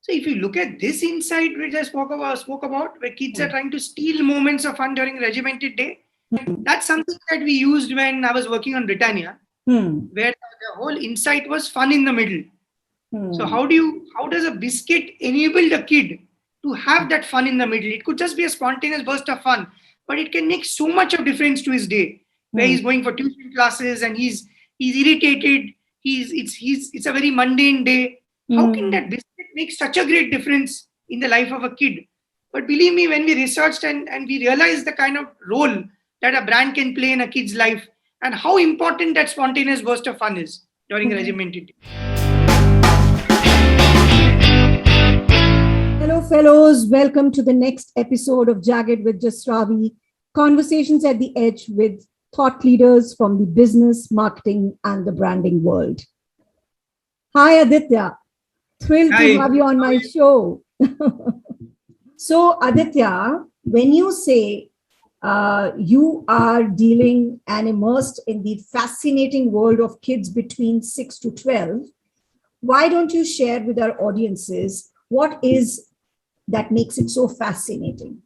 So if you look at this insight which I spoke about, where kids are trying to steal moments of fun during regimented day, that's something that we used when I was working on Britannia, where the whole insight was fun in the middle. So how does a biscuit enable the kid to have that fun in the middle? It could just be a spontaneous burst of fun, but it can make so much of difference to his day, where he's going for tuition classes and he's irritated. It's a very mundane day. How can that biscuit make such a great difference in the life of a kid? But believe me, when we researched and we realized the kind of role that a brand can play in a kid's life and how important that spontaneous burst of fun is during a regimented day. Hello, fellows. Welcome to the next episode of Jagged with Jasravi, Conversations at the Edge with thought leaders from the business, marketing, and the branding world. Hi, Aditya. Thrilled to have you on my show. So, Aditya, when you say you are dealing and immersed in the fascinating world of kids between 6 to 12, why don't you share with our audiences what is that makes it so fascinating?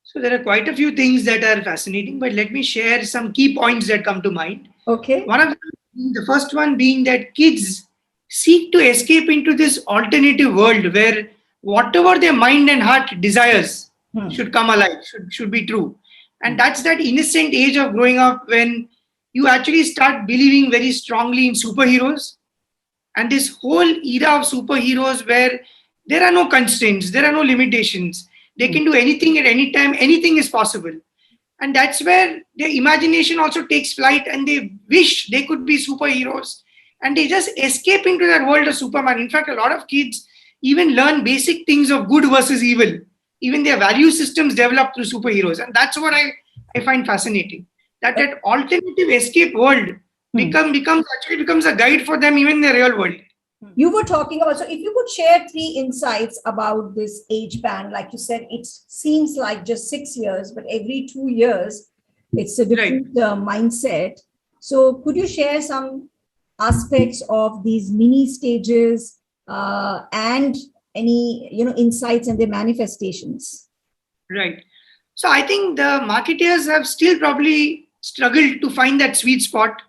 So there are quite a few things that are fascinating, but let me share some key points that come to mind. Okay. One of them, the first one being that kids seek to escape into this alternative world where whatever their mind and heart desires should come alive, should be true. And that's that innocent age of growing up when you actually start believing very strongly in superheroes. And this whole era of superheroes where there are no constraints, there are no limitations. They can do anything at any time, anything is possible. And that's where their imagination also takes flight and they wish they could be superheroes. And they just escape into that world of Superman. In fact, a lot of kids even learn basic things of good versus evil. Even their value systems develop through superheroes. And that's what I find fascinating. That alternative escape world becomes a guide for them even in the real world. You were talking about, so if you could share 3 insights about this age band, like you said, it seems like just 6 years, but every 2 years, it's a different mindset. So could you share some aspects of these mini stages and any, insights and their manifestations? Right. So I think the marketeers have still probably struggled to find that sweet spot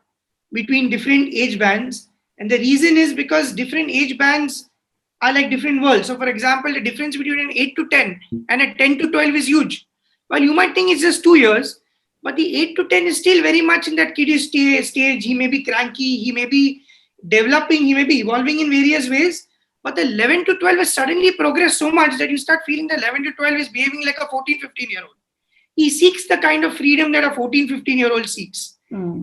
between different age bands. And the reason is because different age bands are like different worlds. So for example, the difference between an 8 to 10 and a 10 to 12 is huge. Well, you might think it's just 2 years, but the 8 to 10 is still very much in that kiddish stage. He may be cranky, he may be developing, he may be evolving in various ways. But the 11 to 12 has suddenly progressed so much that you start feeling the 11 to 12 is behaving like a 14, 15-year-old. He seeks the kind of freedom that a 14, 15-year-old seeks.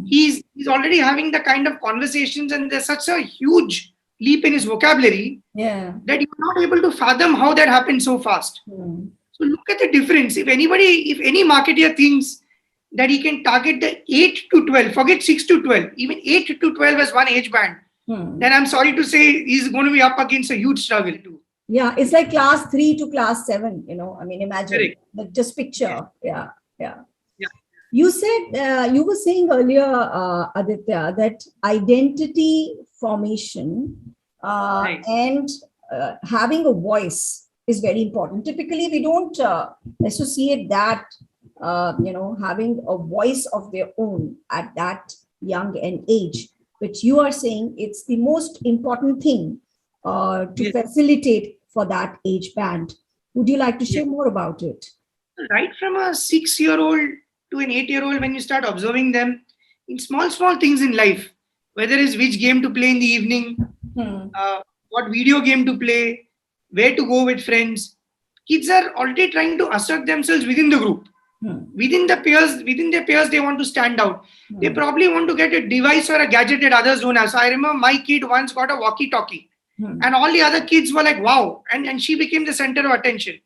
He's already having the kind of conversations and there's such a huge leap in his vocabulary that you're not able to fathom how that happened so fast. So look at the difference. If any marketer thinks that he can target the 8 to 12, forget 6 to 12, even 8 to 12 as one age band, then I'm sorry to say he's going to be up against a huge struggle too. Yeah, it's like class 3 to class 7, imagine, just picture. Yeah. You said, you were saying earlier, Aditya, that identity formation and having a voice is very important. Typically, we don't associate that, having a voice of their own at that young an age. But you are saying it's the most important thing to facilitate for that age band. Would you like to share more about it? Right from a 6-year-old to an 8-year-old, when you start observing them in small things in life, whether it's which game to play in the evening, what video game to play, where to go with friends, kids are already trying to assert themselves within the group. Within their peers, they want to stand out. They probably want to get a device or a gadget that others don't have. So I remember my kid once got a walkie-talkie and all the other kids were like, wow. And she became the center of attention.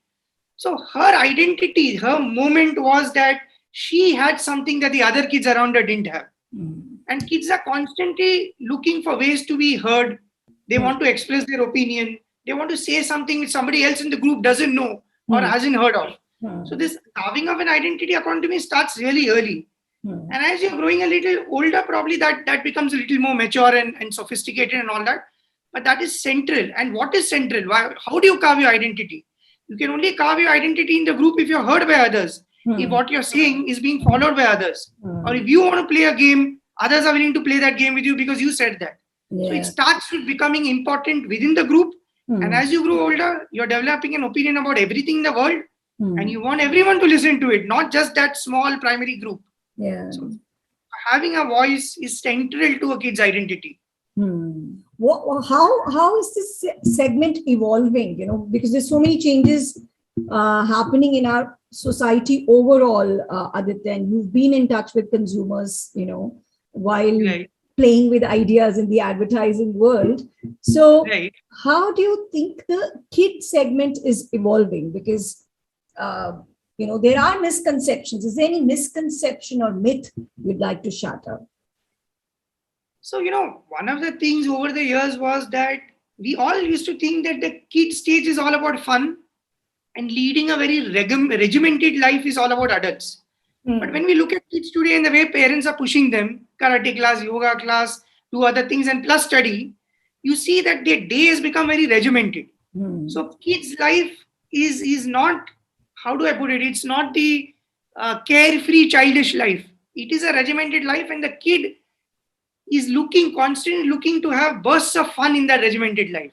So her identity, her moment was that she had something that the other kids around her didn't have. And kids are constantly looking for ways to be heard. They want to express their opinion. They want to say something which somebody else in the group doesn't know or hasn't heard of. So this carving of an identity, according to me, starts really early. And as you're growing a little older, probably that becomes a little more mature and sophisticated and all that. but that is central. And what is central? Why? How do you carve your identity? You can only carve your identity in the group if you're heard by others. If what you're saying is being followed by others, or if you want to play a game, others are willing to play that game with you because you said that. So it starts with becoming important within the group. And as you grow older, you're developing an opinion about everything in the world, and you want everyone to listen to it, not just that small primary group. So having a voice is central to a kid's identity. How is this segment evolving? You know, because there's so many changes happening in our society overall, Aditya, and you've been in touch with consumers, you know, while playing with ideas in the advertising world. So how do you think the kid segment is evolving? Because, you know, there are misconceptions. Is there any misconception or myth you'd like to shatter? So, you know, one of the things over the years was that we all used to think that the kid stage is all about fun, and leading a very regimented life is all about adults. But when we look at kids today and the way parents are pushing them, karate class, yoga class, do other things and plus study, you see that their day has become very regimented. So kids' life is not, how do I put it? It's not the carefree childish life. It is a regimented life, and the kid is constantly looking to have bursts of fun in that regimented life.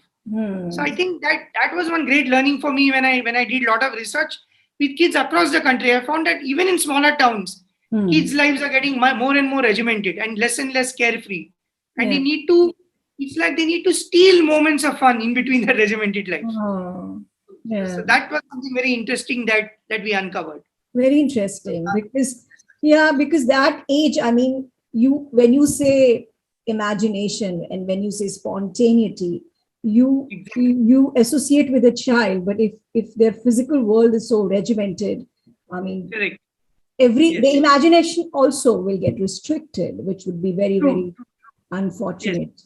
So I think that was one great learning for me when I did a lot of research with kids across the country. I found that even in smaller towns, kids' lives are getting more and more regimented and less carefree. And they need to, it's like they need to steal moments of fun in between the regimented life. So that was something very interesting that we uncovered. Very interesting, because that age, I mean, when you say imagination and when you say spontaneity, you associate with a child, but if their physical world is so regimented, I mean, the imagination also will get restricted, which would be very, very unfortunate.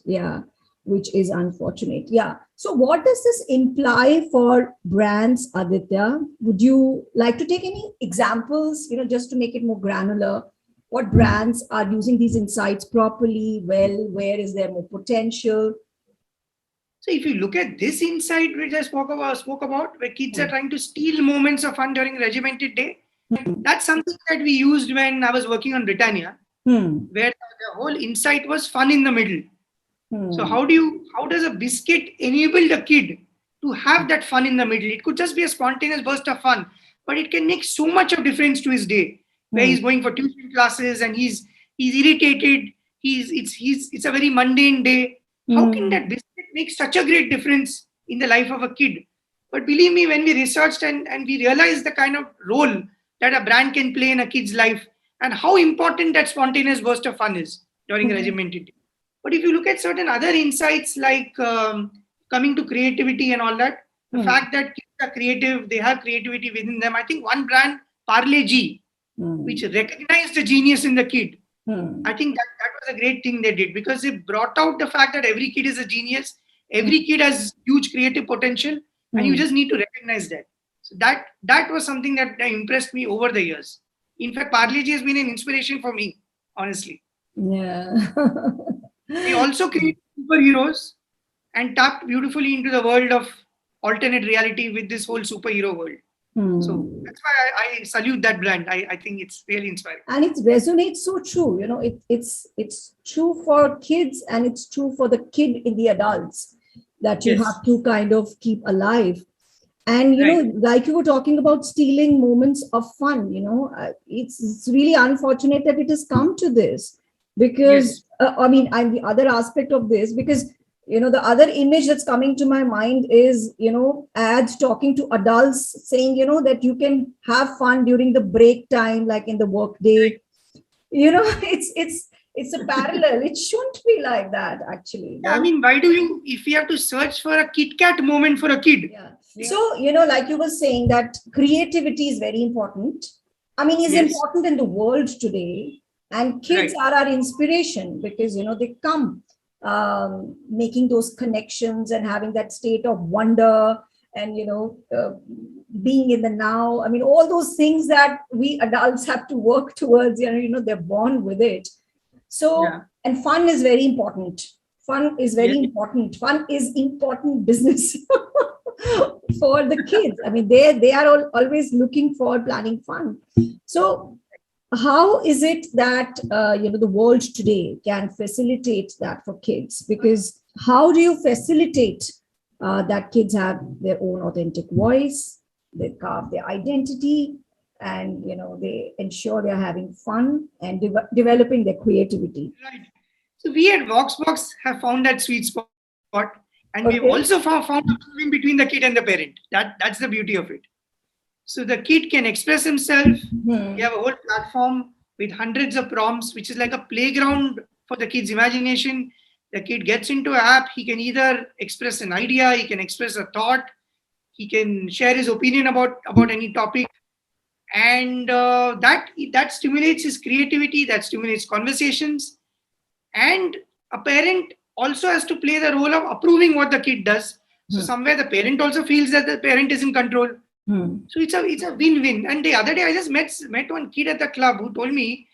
Which is unfortunate. So what does this imply for brands, Aditya? Would you like to take any examples, you know, just to make it more granular? What brands are using these insights properly? Well, where is there more potential? So if you look at this insight which I spoke about, where kids are trying to steal moments of fun during regimented day, that's something that we used when I was working on Britannia, where the whole insight was fun in the middle. So how does a biscuit enable the kid to have that fun in the middle? It could just be a spontaneous burst of fun, but it can make so much of difference to his day, where he's going for tuition classes and he's irritated. It's a very mundane day. How can that biscuit make such a great difference in the life of a kid? But believe me, when we researched and we realized the kind of role that a brand can play in a kid's life and how important that spontaneous burst of fun is during a regimented day. But if you look at certain other insights like coming to creativity and all that, the fact that kids are creative, they have creativity within them. I think one brand, Parle G, which recognized the genius in the kid. I think that was a great thing they did, because they brought out the fact that every kid is a genius. Every kid has huge creative potential, and you just need to recognize that. So that was something that impressed me over the years. In fact, Parle G has been an inspiration for me, honestly. They also created superheroes and tapped beautifully into the world of alternate reality with this whole superhero world. So that's why I salute that brand. I think it's really inspiring. And it resonates so true. You know, it's true for kids and it's true for the kid in the adults that you have to kind of keep alive. And, you know, like you were talking about stealing moments of fun, you know, it's really unfortunate that it has come to this. Because, I mean, and the other aspect of this, because, you know, the other image that's coming to my mind is, you know, ads talking to adults saying, you know, that you can have fun during the break time, like in the work day. You know, it's a parallel. It shouldn't be like that, actually. I mean, why do you, if you have to search for a Kit Kat moment for a kid? So, you know, like you were saying, that creativity is very important. I mean, it's important in the world today. And kids are our inspiration because, you know, they come making those connections and having that state of wonder and, you know, being in the now. I mean, all those things that we adults have to work towards, you know, they're born with it. So, and fun is very important Fun is very important. Fun is important business for the kids. I mean, they are always looking for planning fun. So how is it that the world today can facilitate that for kids? Because how do you facilitate that kids have their own authentic voice, they carve their identity, and they ensure they're having fun and developing their creativity? Right. So we at Voxbox have found that sweet spot, and we've also found a between the kid and the parent. That's the beauty of it. So the kid can express himself. We have a whole platform with hundreds of prompts, which is like a playground for the kid's imagination. The kid gets into an app. He can either express an idea, he can express a thought, he can share his opinion about any topic, and that stimulates his creativity, that stimulates conversations. And a parent also has to play the role of approving what the kid does. So somewhere the parent also feels that the parent is in control. So it's a win-win. And the other day I just met one kid at the club who told me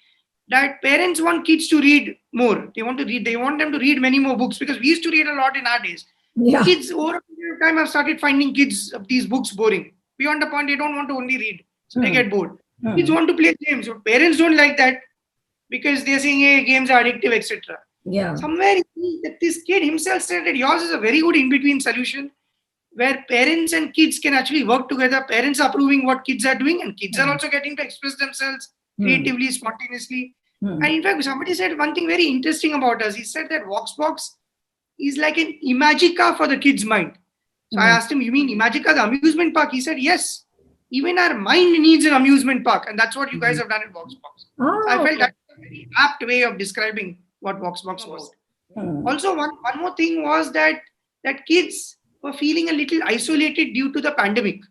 that parents want kids to read more. They want them to read many more books, because we used to read a lot in our days. Yeah. Kids over a period of time have started finding these books boring. Beyond the point, they don't want to only read. So they get bored. Kids want to play games. So parents don't like that, because they're saying, hey, games are addictive, etc. Yeah. Somewhere that this kid himself said that yours is a very good in-between solution, where parents and kids can actually work together. Parents are approving what kids are doing, and kids are also getting to express themselves creatively, spontaneously. And in fact, somebody said one thing very interesting about us. He said that Voxbox is like an Imagica for the kid's mind. So I asked him, you mean Imagica, the amusement park? He said, yes. Even our mind needs an amusement park, and that's what you guys have done at Voxbox. So I felt that's a very apt way of describing what Voxbox was. Also, one more thing was that kids were feeling a little isolated due to the pandemic.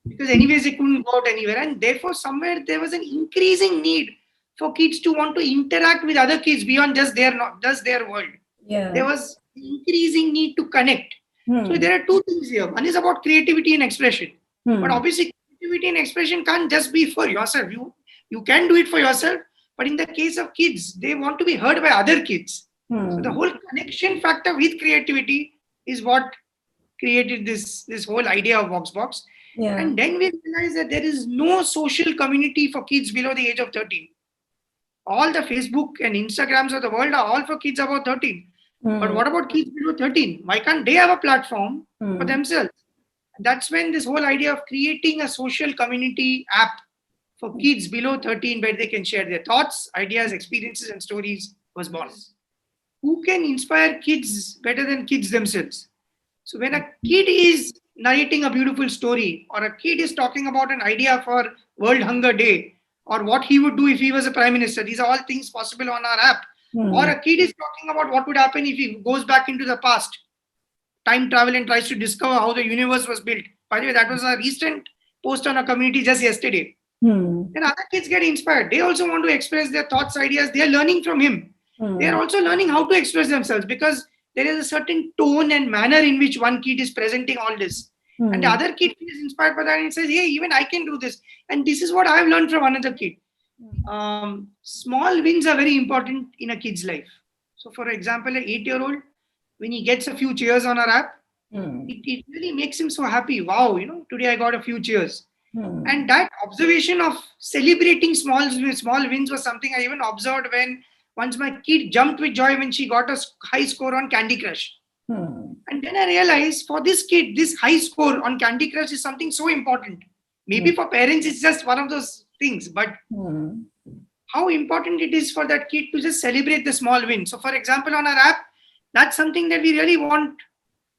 Because anyways, they couldn't go out anywhere. And therefore, somewhere there was an increasing need for kids to want to interact with other kids beyond just their world. Yeah. There was increasing need to connect. So there are two things here. One is about creativity and expression. But obviously, creativity and expression can't just be for yourself. You can do it for yourself. But in the case of kids, they want to be heard by other kids. So the whole connection factor with creativity is what created this whole idea of Voxbox. Yeah. And then we realized that there is no social community for kids below the age of 13. All the Facebook and Instagrams of the world are all for kids above 13. But what about kids below 13? Why can't they have a platform for themselves? That's when this whole idea of creating a social community app for kids below 13, where they can share their thoughts, ideas, experiences, and stories was born. Who can inspire kids better than kids themselves? So when a kid is narrating a beautiful story, or a kid is talking about an idea for World Hunger Day, or what he would do if he was a prime minister, these are all things possible on our app. Or a kid is talking about what would happen if he goes back into the past, time travel, and tries to discover how the universe was built. By the way, that was a recent post on our community just yesterday. Then other kids get inspired. They also want to express their thoughts, ideas. They are learning from him. They are also learning how to express themselves, because there is a certain tone and manner in which one kid is presenting all this. And the other kid is inspired by that and says, hey, even I can do this. And this is what I've learned from another kid. Small wins are very important in a kid's life. So for example, an 8-year-old, when he gets a few cheers on our app, it really makes him so happy. Wow, today I got a few cheers. And that observation of celebrating small wins was something I even observed when once my kid jumped with joy when she got a high score on Candy Crush. And then I realized for this kid, this high score on Candy Crush is something so important. Maybe for parents, it's just one of those things, but how important it is for that kid to just celebrate the small win. So for example, on our app, that's something that we really want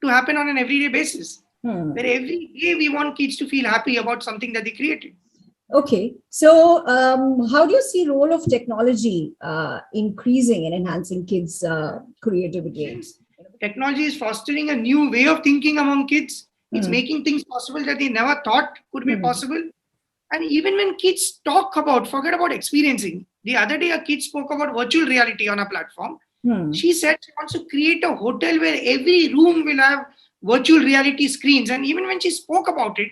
to happen on an everyday basis. Where every day we want kids to feel happy about something that they created. Okay. So how do you see role of technology increasing and enhancing kids' creativity? Technology is fostering a new way of thinking among kids. It's making things possible that they never thought could be possible. And even when kids forget about experiencing. The other day, a kid spoke about virtual reality on a platform. She said she wants to create a hotel where every room will have virtual reality screens. And even when she spoke about it,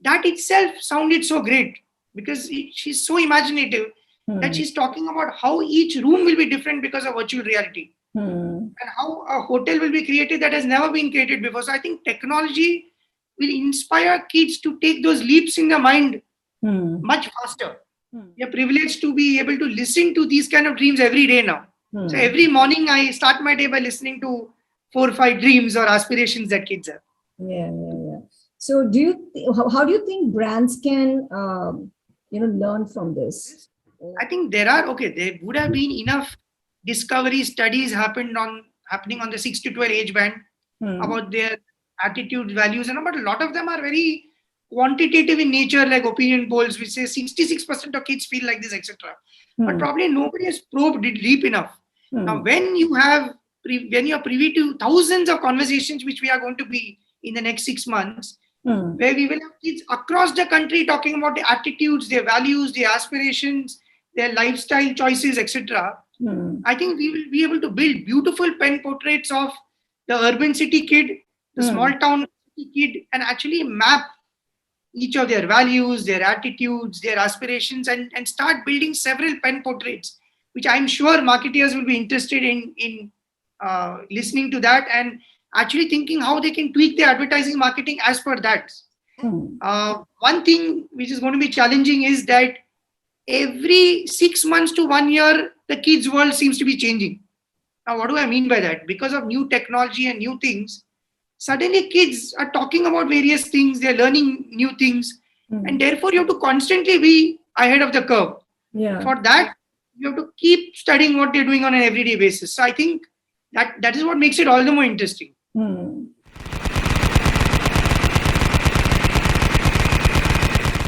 that itself sounded so great, because she's so imaginative that she's talking about how each room will be different because of virtual reality. and how a hotel will be created that has never been created before. So I think technology will inspire kids to take those leaps in their mind much faster. We are privileged to be able to listen to these kind of dreams every day now. So every morning I start my day by listening to 4 or 5 dreams or aspirations that kids have. Yeah. So how do you think brands can, learn from this? I think there would have been enough discovery studies happening on the 6 to 12 age band about their attitudes, values, and but a lot of them are very quantitative in nature, like opinion polls, which say 66% of kids feel like this, etc. But probably nobody has probed it deep enough. Now, when you are privy to thousands of conversations, which we are going to be in the next 6 months, where we will have kids across the country talking about their attitudes, their values, their aspirations, their lifestyle choices, etc. I think we will be able to build beautiful pen portraits of the urban city kid, the small town city kid, and actually map each of their values, their attitudes, their aspirations, and start building several pen portraits, which I'm sure marketeers will be interested in listening to that and actually thinking how they can tweak their advertising marketing as per that. One thing which is going to be challenging is that every 6 months to 1 year, the kids' world seems to be changing. Now, what do I mean by that? Because of new technology and new things, suddenly kids are talking about various things, they're learning new things, and therefore you have to constantly be ahead of the curve. For that, you have to keep studying what they're doing on an everyday basis. So I think that is what makes it all the more interesting.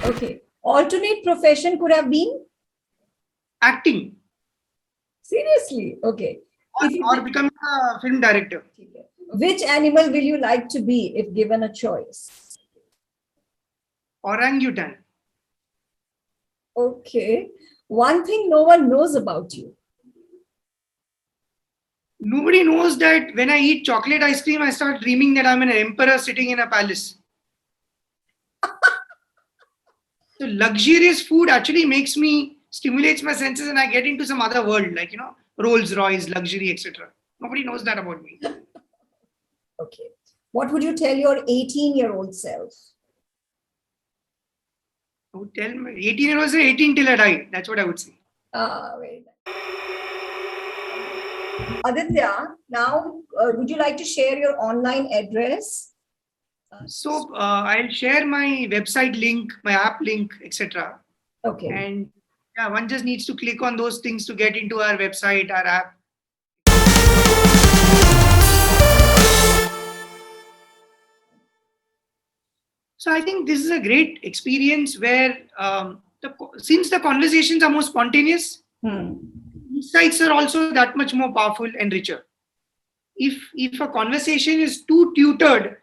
Okay. Alternate profession could have been? Acting. Seriously? Okay. Or becoming a film director. Which animal will you like to be if given a choice? Orangutan. Okay. One thing no one knows about you. Nobody knows that when I eat chocolate ice cream, I start dreaming that I'm an emperor sitting in a palace. So luxurious food actually stimulates my senses, and I get into some other world, like, Rolls Royce, luxury, etc. Nobody knows that about me. Okay. What would you tell your 18-year-old self? I would tell my 18-year-old 18 till I die. That's what I would say. Very nice. Aditya, now would you like to share your online address? So I'll share my website link, my app link, etc. Okay. And one just needs to click on those things to get into our website, our app. So I think this is a great experience where since the conversations are more spontaneous, insights are also that much more powerful and richer. If a conversation is too tutored,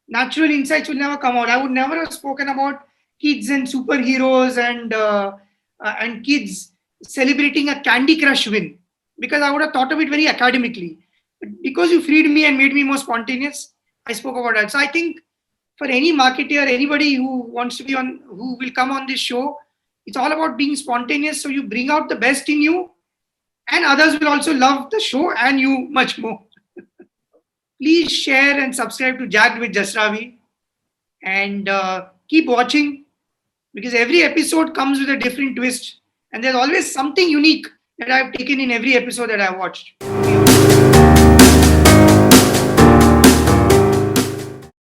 natural insights will never come out. I would never have spoken about kids and superheroes and kids celebrating a Candy Crush win, because I would have thought of it very academically. But because you freed me and made me more spontaneous, I spoke about that. So I think for any marketer, anybody who wants to who will come on this show, it's all about being spontaneous. So you bring out the best in you, and others will also love the show and you much more. Please share and subscribe to Jagged with Jasravi, and keep watching, because every episode comes with a different twist, and there's always something unique that I've taken in every episode that I've watched.